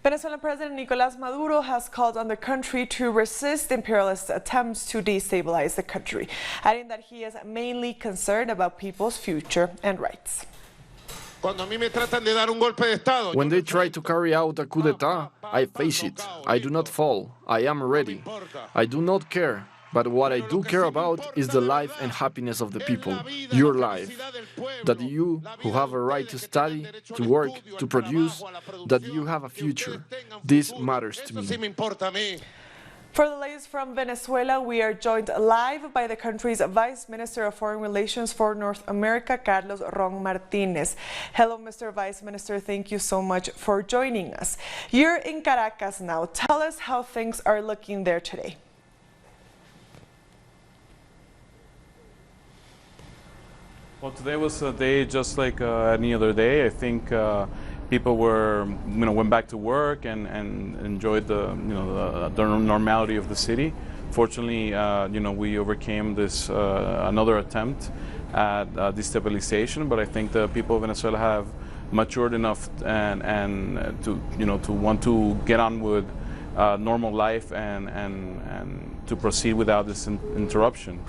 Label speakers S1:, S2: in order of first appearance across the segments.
S1: Venezuelan President Nicolás Maduro has called on the country to resist imperialist attempts to destabilize the country, adding that he is mainly concerned about people's future and rights.
S2: When they try to carry out a coup d'etat, I face it. I do not fall. I am ready. I do not care. But what I do care about is the life and happiness of the people, your life. That you, who have a right to study, to work, to produce, that you have a future. This matters to me.
S1: For the latest from Venezuela, we are joined live by the country's Vice Minister of Foreign Relations for North America, Carlos Ron Martinez. Hello, Mr. Vice Minister. Thank you so much for joining us. You're in Caracas now. Tell us how things are looking there today.
S3: Well, today was a day just like any other day. I think people were, went back to work and enjoyed the normality of the city. Fortunately, we overcame this another attempt at destabilization. But I think the people of Venezuela have matured enough and to want to get on with normal life and to proceed without this interruption.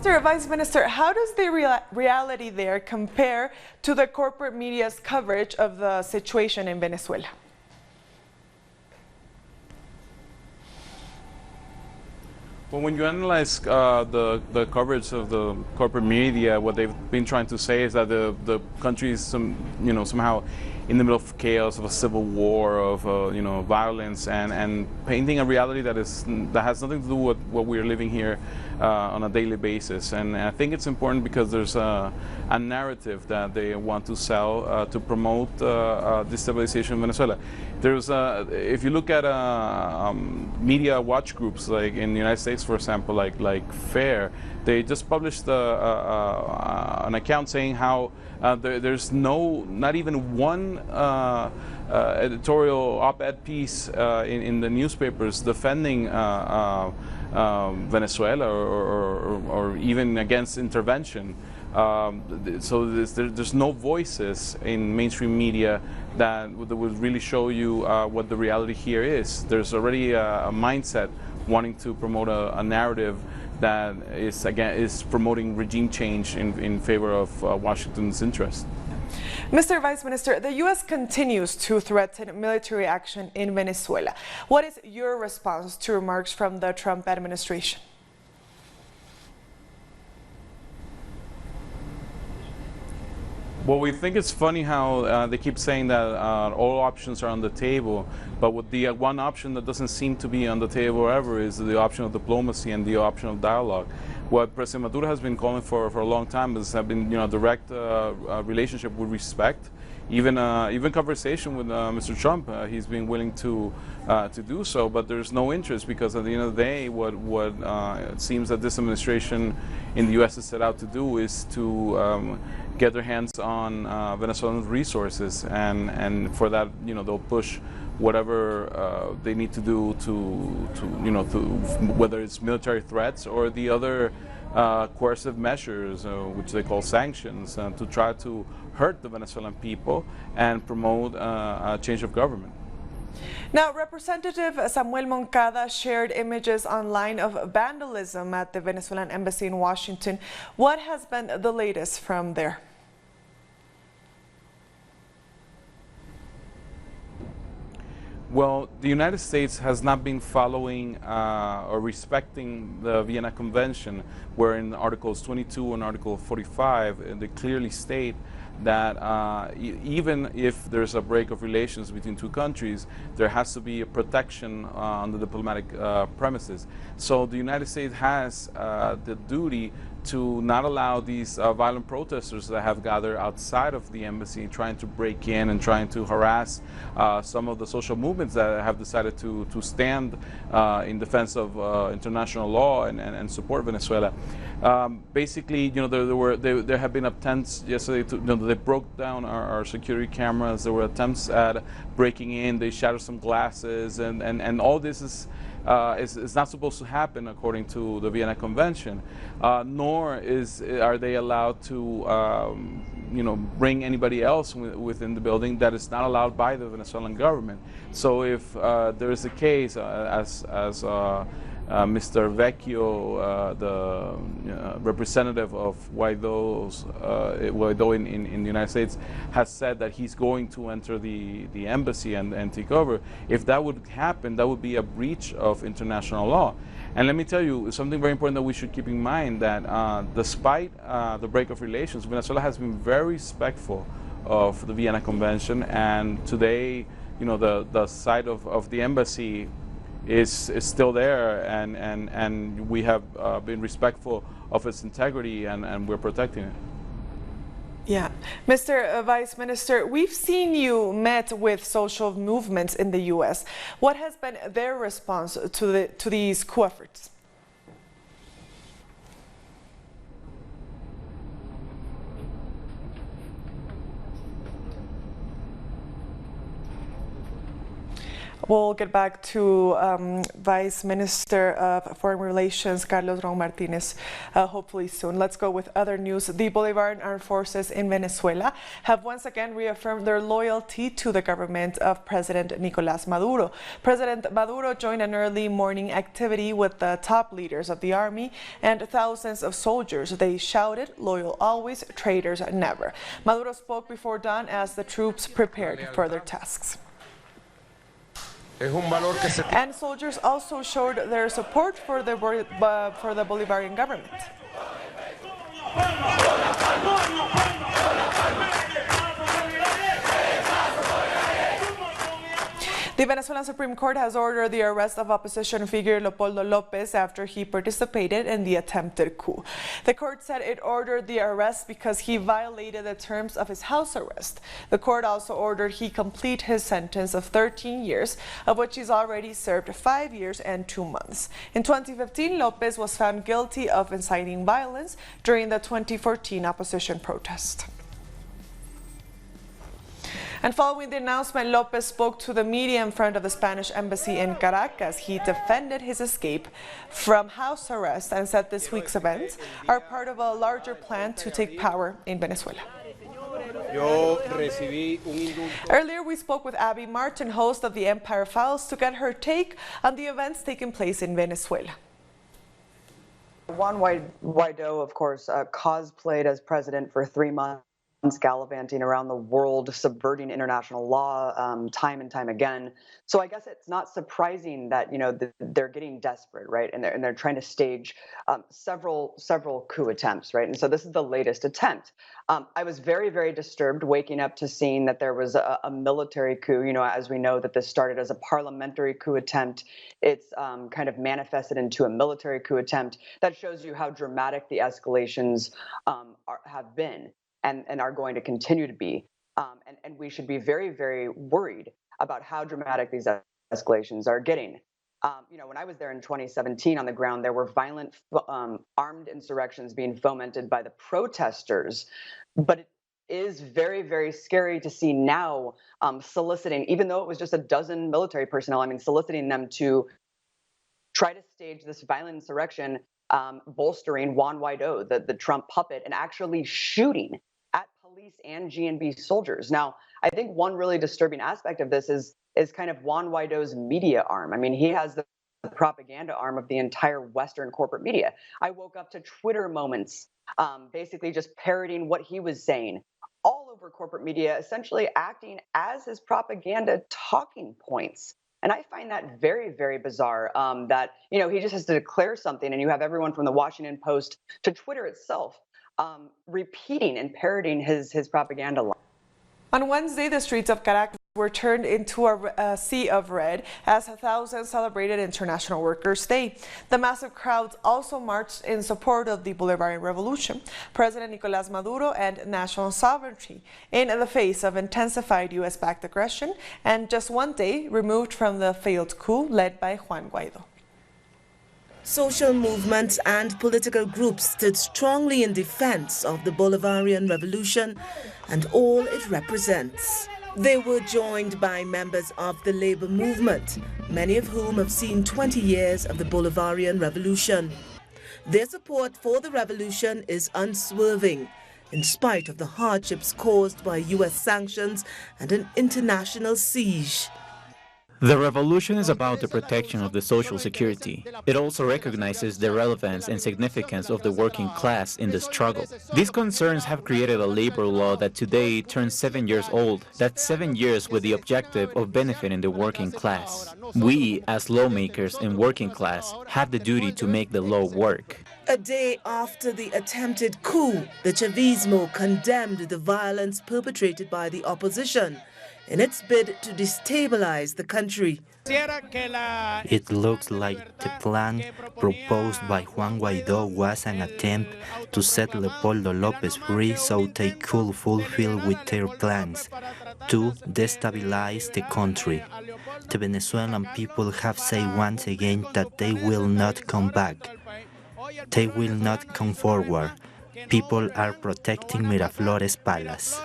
S1: Mr. Vice Minister, how does the reality there compare to the corporate media's coverage of the situation in Venezuela?
S3: Well, when you analyze the coverage of the corporate media, what they've been trying to say is that the country is somehow in the middle of chaos, of a civil war, of violence, and painting a reality that has nothing to do with what we're living here on a daily basis. And I think it's important because there's a narrative that they want to sell to promote destabilization in Venezuela. There's if you look at media watch groups like in the United States, for example, like FAIR, they just published an account saying how there's not even one editorial op-ed piece in the newspapers defending Venezuela or even against intervention. So there's no voices in mainstream media that would really show you what the reality here is. There's already a mindset wanting to promote a narrative that is promoting regime change in favor of Washington's interest.
S1: Mr. Vice Minister, the U.S. continues to threaten military action in Venezuela. What is your response to remarks from the Trump administration?
S3: Well, we think it's funny how they keep saying that all options are on the table, but with the one option that doesn't seem to be on the table ever is the option of diplomacy and the option of dialogue. What President Maduro has been calling for a long time is direct relationship with respect, even conversation with Mr. Trump. He's been willing to do so, but there's no interest because at the end of the day, what it seems that this administration in the U.S. has set out to do is to get their hands on Venezuelan resources, and for that, they'll push whatever they need to do to whether it's military threats or the other coercive measures, which they call sanctions, to try to hurt the Venezuelan people and promote a change of government.
S1: Now, Representative Samuel Moncada shared images online of vandalism at the Venezuelan Embassy in Washington. What has been the latest from there?
S3: Well, the United States has not been following or respecting the Vienna Convention, where in Articles 22 and Article 45, they clearly state that even if there's a break of relations between two countries, there has to be a protection on the diplomatic premises. So the United States has the duty to not allow these violent protesters that have gathered outside of the embassy trying to break in and trying to harass some of the social movements that have decided to stand in defense of international law and support Venezuela. Basically, there have been attempts yesterday to, they broke down our security cameras. There were attempts at breaking in. They shattered some glasses, and all this is is not supposed to happen according to the Vienna Convention, nor are they allowed to bring anybody else within the building that is not allowed by the Venezuelan government. So if there is a case, as Mr. Vecchio, the representative of Guaido in the United States, has said that he's going to enter the embassy and take over. If that would happen, that would be a breach of international law. And let me tell you something very important that we should keep in mind, that despite the break of relations, Venezuela has been very respectful of the Vienna Convention, and today, the site of the embassy is still there, and we have been respectful of its integrity, and we're protecting it.
S1: Yeah. Mr. Vice Minister, we've seen you met with social movements in the U.S. What has been their response to these coup efforts? We'll get back to Vice Minister of Foreign Relations, Carlos Ron Martinez, hopefully soon. Let's go with other news. The Bolivarian Armed Forces in Venezuela have once again reaffirmed their loyalty to the government of President Nicolás Maduro. President Maduro joined an early morning activity with the top leaders of the army and thousands of soldiers. They shouted, "Loyal always, traitors never." Maduro spoke before dawn as the troops prepared for their tasks. And soldiers also showed their support for the Bolivarian government. The Venezuelan Supreme Court has ordered the arrest of opposition figure Leopoldo López after he participated in the attempted coup. The court said it ordered the arrest because he violated the terms of his house arrest. The court also ordered he complete his sentence of 13 years, of which he's already served 5 years and 2 months. In 2015, López was found guilty of inciting violence during the 2014 opposition protest. And following the announcement, López spoke to the media in front of the Spanish embassy in Caracas. He defended his escape from house arrest and said this week's events are part of a larger plan to take power in Venezuela. Earlier, we spoke with Abby Martin, host of the Empire Files, to get her take on the events taking place in Venezuela.
S4: Juan Guaido, of course, cosplayed as president for 3 months. Gallivanting around the world, subverting international law time and time again. So I guess it's not surprising that they're getting desperate, right? And they're trying to stage several coup attempts, right? And so this is the latest attempt. I was very, very disturbed waking up to seeing that there was a military coup. As we know that this started as a parliamentary coup attempt, it's kind of manifested into a military coup attempt. That shows you how dramatic the escalations have been. And are going to continue to be. And we should be very, very worried about how dramatic these escalations are getting. When I was there in 2017 on the ground, there were violent armed insurrections being fomented by the protesters. But it is very, very scary to see now soliciting, even though it was just a dozen military personnel, soliciting them to try to stage this violent insurrection, bolstering Juan Guaido, the Trump puppet, and actually shooting at police and GNB soldiers. Now, I think one really disturbing aspect of this is kind of Juan Guaido's media arm. He has the propaganda arm of the entire Western corporate media. I woke up to Twitter moments, basically just parroting what he was saying all over corporate media, essentially acting as his propaganda talking points. And I find that very, very bizarre that, he just has to declare something and you have everyone from the Washington Post to Twitter itself repeating and parroting his propaganda line.
S1: On Wednesday, the streets of Caracas were turned into a sea of red as thousands celebrated International Workers' Day. The massive crowds also marched in support of the Bolivarian Revolution, President Nicolás Maduro, and national sovereignty in the face of intensified U.S.-backed aggression and just 1 day removed from the failed coup led by Juan Guaido.
S5: Social movements and political groups stood strongly in defense of the Bolivarian Revolution and all it represents. They were joined by members of the labor movement, many of whom have seen 20 years of the Bolivarian Revolution. Their support for the revolution is unswerving, in spite of the hardships caused by U.S. sanctions and an international siege.
S6: The revolution is about the protection of the social security. It also recognizes the relevance and significance of the working class in the struggle. These concerns have created a labor law that today turns 7 years old. That's 7 years with the objective of benefiting the working class. We, as lawmakers and working class, have the duty to make the law work.
S5: A day after the attempted coup, the Chavismo condemned the violence perpetrated by the opposition in its bid to destabilize the country.
S7: It looks like the plan proposed by Juan Guaidó was an attempt to set Leopoldo López free so they could fulfill with their plans to destabilize the country. The Venezuelan people have said once again that they will not come back. They will not come forward. People are protecting Miraflores Palace.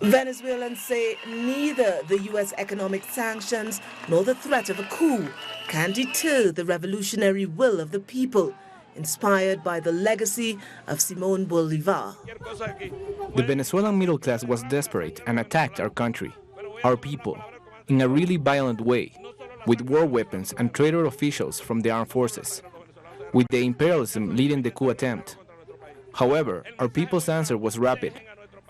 S5: Venezuelans say neither the U.S. economic sanctions nor the threat of a coup can deter the revolutionary will of the people, inspired by the legacy of Simón Bolívar.
S8: The Venezuelan middle class was desperate and attacked our country, our people, in a really violent way, with war weapons and traitor officials from the armed forces, with the imperialism leading the coup attempt. However, our people's answer was rapid.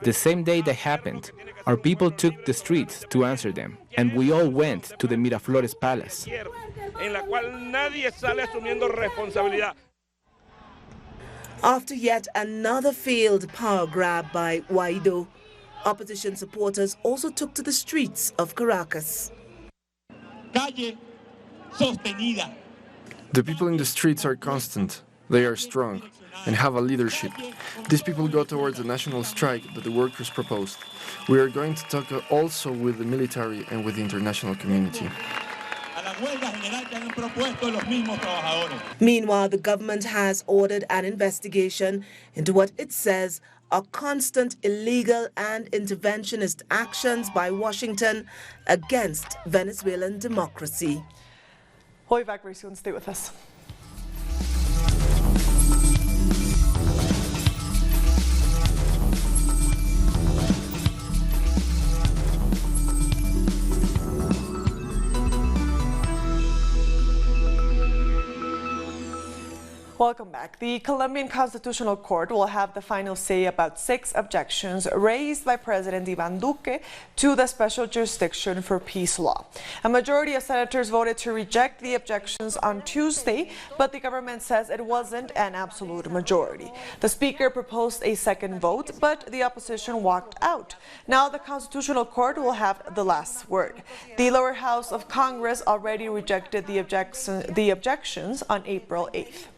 S8: The same day that happened, our people took the streets to answer them, and we all went to the Miraflores Palace.
S5: After yet another failed power grab by Guaidó, opposition supporters also took to the streets of Caracas.
S2: The people in the streets are constant, they are strong, and have a leadership. These people go towards the national strike that the workers proposed. We are going to talk also with the military and with the international community.
S5: Meanwhile, the government has ordered an investigation into what it says are constant illegal and interventionist actions by Washington against Venezuelan democracy.
S1: We'll be back very soon. Stay with us. Welcome back. The Colombian Constitutional Court will have the final say about 6 objections raised by President Iván Duque to the special jurisdiction for peace law. A majority of senators voted to reject the objections on Tuesday, but the government says it wasn't an absolute majority. The Speaker proposed a second vote, but the opposition walked out. Now the Constitutional Court will have the last word. The lower house of Congress already rejected the objections on April 8th.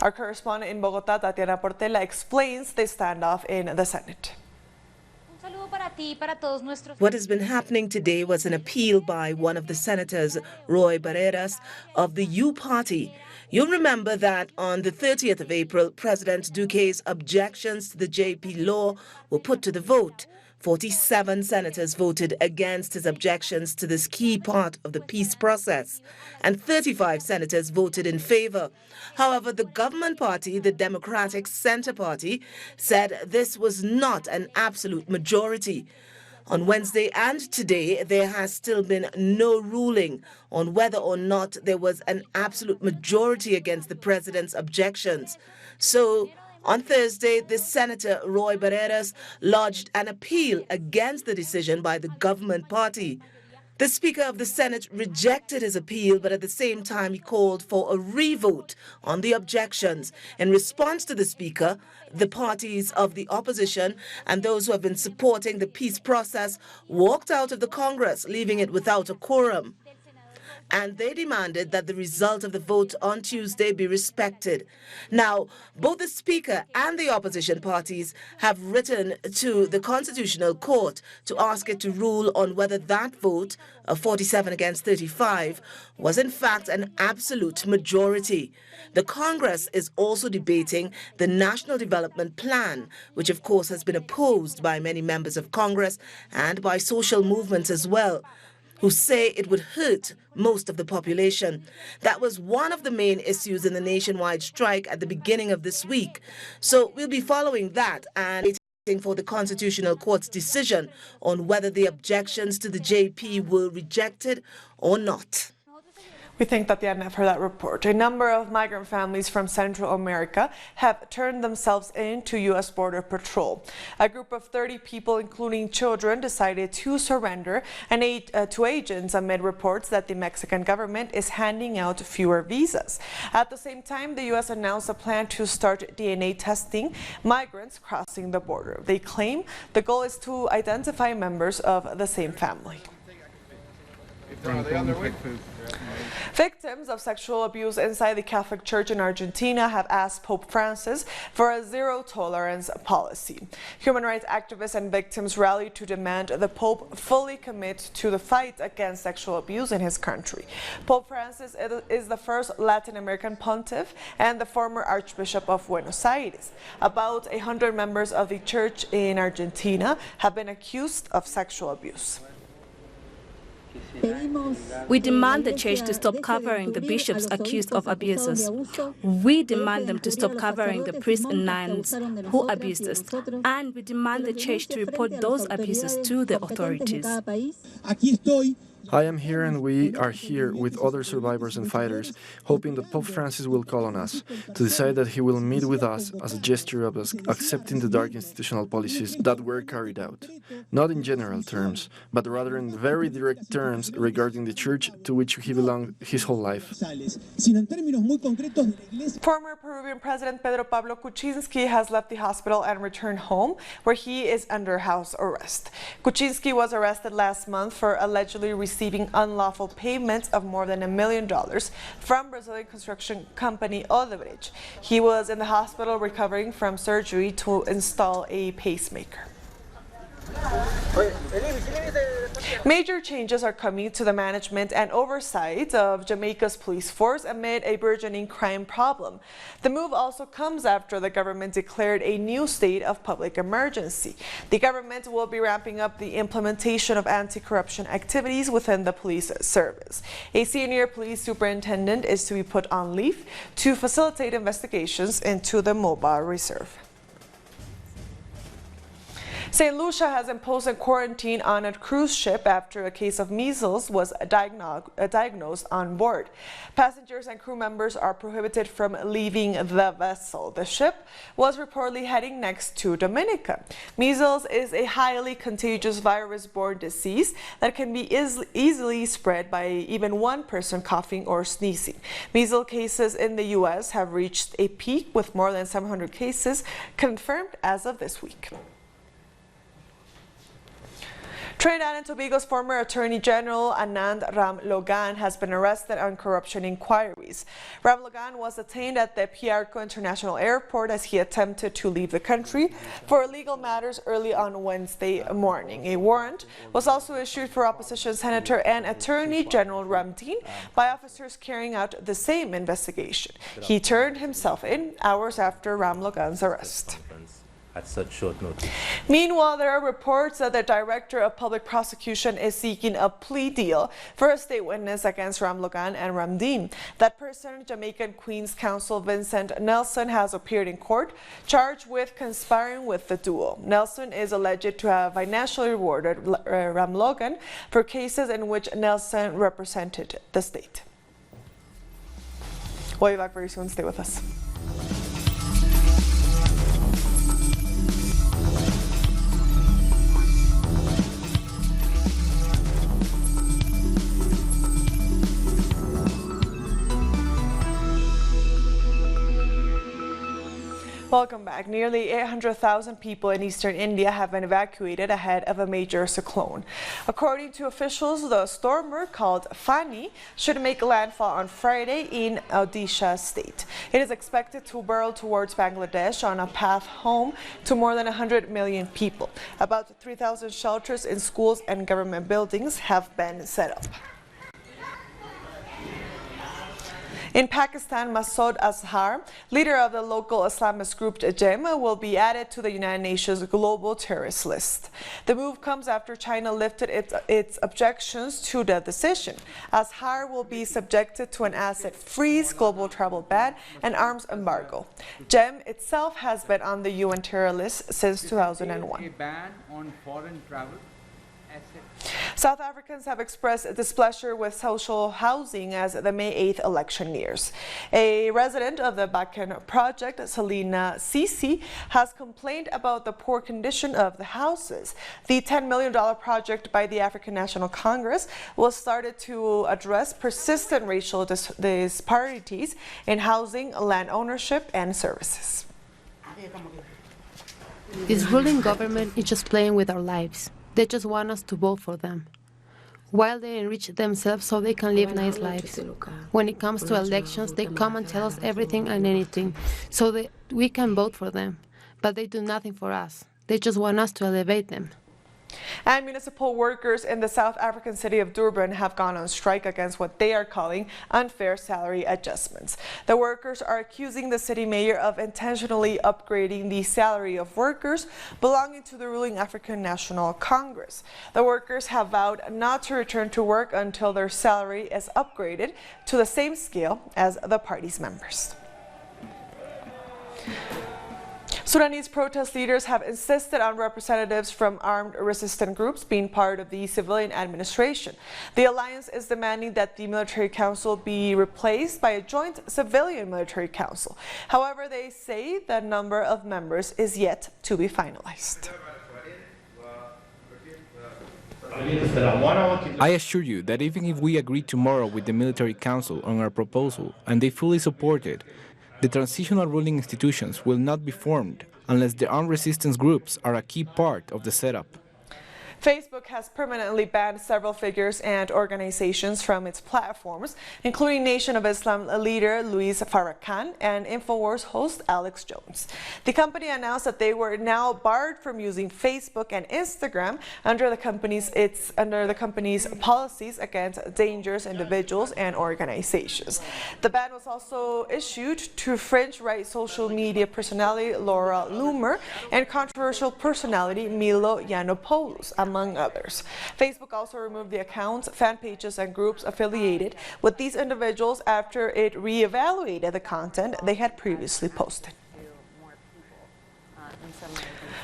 S1: Our correspondent in Bogotá, Tatiana Portela, explains the standoff in the Senate.
S5: What has been happening today was an appeal by one of the senators, Roy Barreras, of the U Party. You'll remember that on the 30th of April, President Duque's objections to the JP law were put to the vote. 47 senators voted against his objections to this key part of the peace process, and 35 senators voted in favor. However, the government party, the Democratic Center Party, said this was not an absolute majority. On Wednesday and today, there has still been no ruling on whether or not there was an absolute majority against the president's objections. So, on Thursday, the Senator Roy Barreras lodged an appeal against the decision by the government party. The Speaker of the Senate rejected his appeal, but at the same time he called for a revote on the objections. In response to the Speaker, the parties of the opposition and those who have been supporting the peace process walked out of the Congress, leaving it without a quorum. and they demanded that the result of the vote on Tuesday be respected. Now, both the Speaker and the opposition parties have written to the Constitutional Court to ask it to rule on whether that vote, 47 against 35, was in fact an absolute majority. The Congress is also debating the National Development Plan, which of course has been opposed by many members of Congress and by social movements as well, who say it would hurt most of the population. That was one of the main issues in the nationwide strike at the beginning of this week. So we'll be following that and waiting for the Constitutional Court's decision on whether the objections to the JP were rejected or not.
S1: We thank Tatiana for that report. A number of migrant families from Central America have turned themselves in to U.S. Border Patrol. A group of 30 people, including children, decided to surrender to agents amid reports that the Mexican government is handing out fewer visas. At the same time, the U.S. announced a plan to start DNA testing migrants crossing the border. They claim the goal is to identify members of the same family. Victims of sexual abuse inside the Catholic Church in Argentina have asked Pope Francis for a zero-tolerance policy. Human rights activists and victims rallied to demand the Pope fully commit to the fight against sexual abuse in his country. Pope Francis is the first Latin American pontiff and the former Archbishop of Buenos Aires. About 100 members of the church in Argentina have been accused of sexual abuse.
S9: We demand the church to stop covering the bishops accused of abuses. We demand them to stop covering the priests and nuns who abused us. And we demand the church to report those abuses to the authorities.
S2: I am here and we are here with other survivors and fighters, hoping that Pope Francis will call on us to decide that he will meet with us as a gesture of us accepting the dark institutional policies that were carried out. Not in general terms, but rather in very direct terms regarding the church to which he belonged his whole life.
S1: Former Peruvian President Pedro Pablo Kuczynski has left the hospital and returned home, where he is under house arrest. Kuczynski was arrested last month for allegedly receiving unlawful payments of more than $1 million from Brazilian construction company Odebrecht. He was in the hospital recovering from surgery to install a pacemaker. Major changes are coming to the management and oversight of Jamaica's police force amid a burgeoning crime problem. The move also comes after the government declared a new state of public emergency. The government will be ramping up the implementation of anti-corruption activities within the police service. A senior police superintendent is to be put on leave to facilitate investigations into the mobile reserve. St. Lucia has imposed a quarantine on a cruise ship after a case of measles was diagnosed on board. Passengers and crew members are prohibited from leaving the vessel. The ship was reportedly heading next to Dominica. Measles is a highly contagious virus-borne disease that can be easily spread by even one person coughing or sneezing. Measles cases in the U.S. have reached a peak with more than 700 cases confirmed as of this week. Trinidad and Tobago's former Attorney General Anand Ramlogan has been arrested on corruption inquiries. Ramlogan was detained at the Piarco International Airport as he attempted to leave the country for legal matters early on Wednesday morning. A warrant was also issued for opposition Senator and Attorney General Ramdeen by officers carrying out the same investigation. He turned himself in hours after Ramlogan's arrest.
S10: At such short notice.
S1: Meanwhile, there are reports that the Director of Public Prosecution is seeking a plea deal for a state witness against Ramlogan and Ramdeen. That person, Jamaican Queen's Counsel Vincent Nelson, has appeared in court, charged with conspiring with the duo. Nelson is alleged to have financially rewarded Ramlogan for cases in which Nelson represented the state. We'll be back very soon. Stay with us. Welcome back. Nearly 800,000 people in eastern India have been evacuated ahead of a major cyclone. According to officials, the stormer, called Fani, should make landfall on Friday in Odisha state. It is expected to burrow towards Bangladesh on a path home to more than 100 million people. About 3,000 shelters in schools and government buildings have been set up. In Pakistan, Masood Azhar, leader of the local Islamist group JEM, will be added to the United Nations global terrorist list. The move comes after China lifted its objections to the decision. Azhar will be subjected to an asset freeze, global travel ban, and arms embargo. JEM itself has been on the UN terror list since 2001.
S11: A ban on foreign travel.
S1: South Africans have expressed displeasure with social housing as the May 8th election nears. A resident of the Bakken project, Selina Sisi, has complained about the poor condition of the houses. The $10 million project by the African National Congress was started to address persistent racial disparities in housing, land ownership, and services.
S12: This ruling government is just playing with our lives. They just want us to vote for them, while they enrich themselves so they can live nice lives. When it comes to elections, they come and tell us everything and anything, so that we can vote for them. But they do nothing for us. They just want us to elevate them.
S1: And municipal workers in the South African city of Durban have gone on strike against what they are calling unfair salary adjustments. The workers are accusing the city mayor of intentionally upgrading the salary of workers belonging to the ruling African National Congress. The workers have vowed not to return to work until their salary is upgraded to the same scale as the party's members. Sudanese protest leaders have insisted on representatives from armed resistance groups being part of the civilian administration. The alliance is demanding that the military council be replaced by a joint civilian military council. However, they say the number of members is yet to be finalized.
S8: I assure you that even if we agree tomorrow with the military council on our proposal and they fully support it, the transitional ruling institutions will not be formed unless the armed resistance groups are a key part of the setup.
S1: Facebook has permanently banned several figures and organizations from its platforms, including Nation of Islam leader Luis Farrakhan and InfoWars host Alex Jones. The company announced that they were now barred from using Facebook and Instagram under the company's policies against dangerous individuals and organizations. The ban was also issued to French right social media personality Laura Loomer and controversial personality Milo Yiannopoulos, among others. Facebook also removed the accounts, fan pages, and groups affiliated with these individuals after it re-evaluated the content they had previously posted.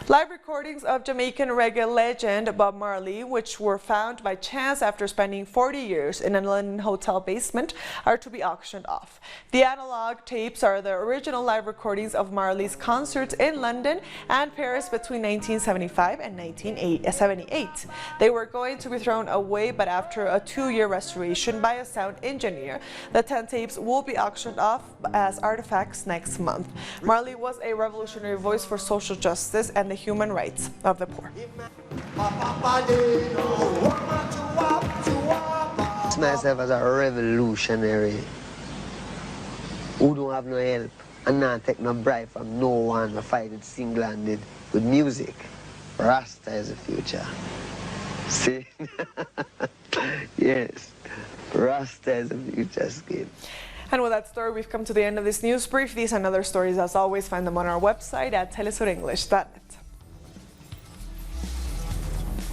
S1: Live recordings of Jamaican reggae legend Bob Marley, which were found by chance after spending 40 years in a London hotel basement, are to be auctioned off. The analog tapes are the original live recordings of Marley's concerts in London and Paris between 1975 and 1978. They were going to be thrown away, but after a 2-year restoration by a sound engineer, the 10 tapes will be auctioned off as artifacts next month. Marley was a revolutionary voice for social justice and the human rights of the poor.
S13: See myself as a revolutionary who don't have no help and not take no bribe from no one. I fight it single-handed with music. Rasta is the future. See? Yes, Rasta is the future skin.
S1: And with that story, we've come to the end of this news brief. These and other stories, as always, find them on our website at telesurenglish.net.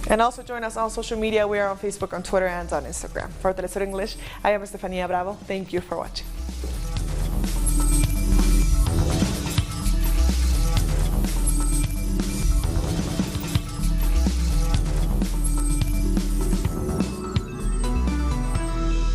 S1: And also join us on social media. We are on Facebook, on Twitter, and on Instagram. For Telesur English, I am Estefania Bravo. Thank you for watching.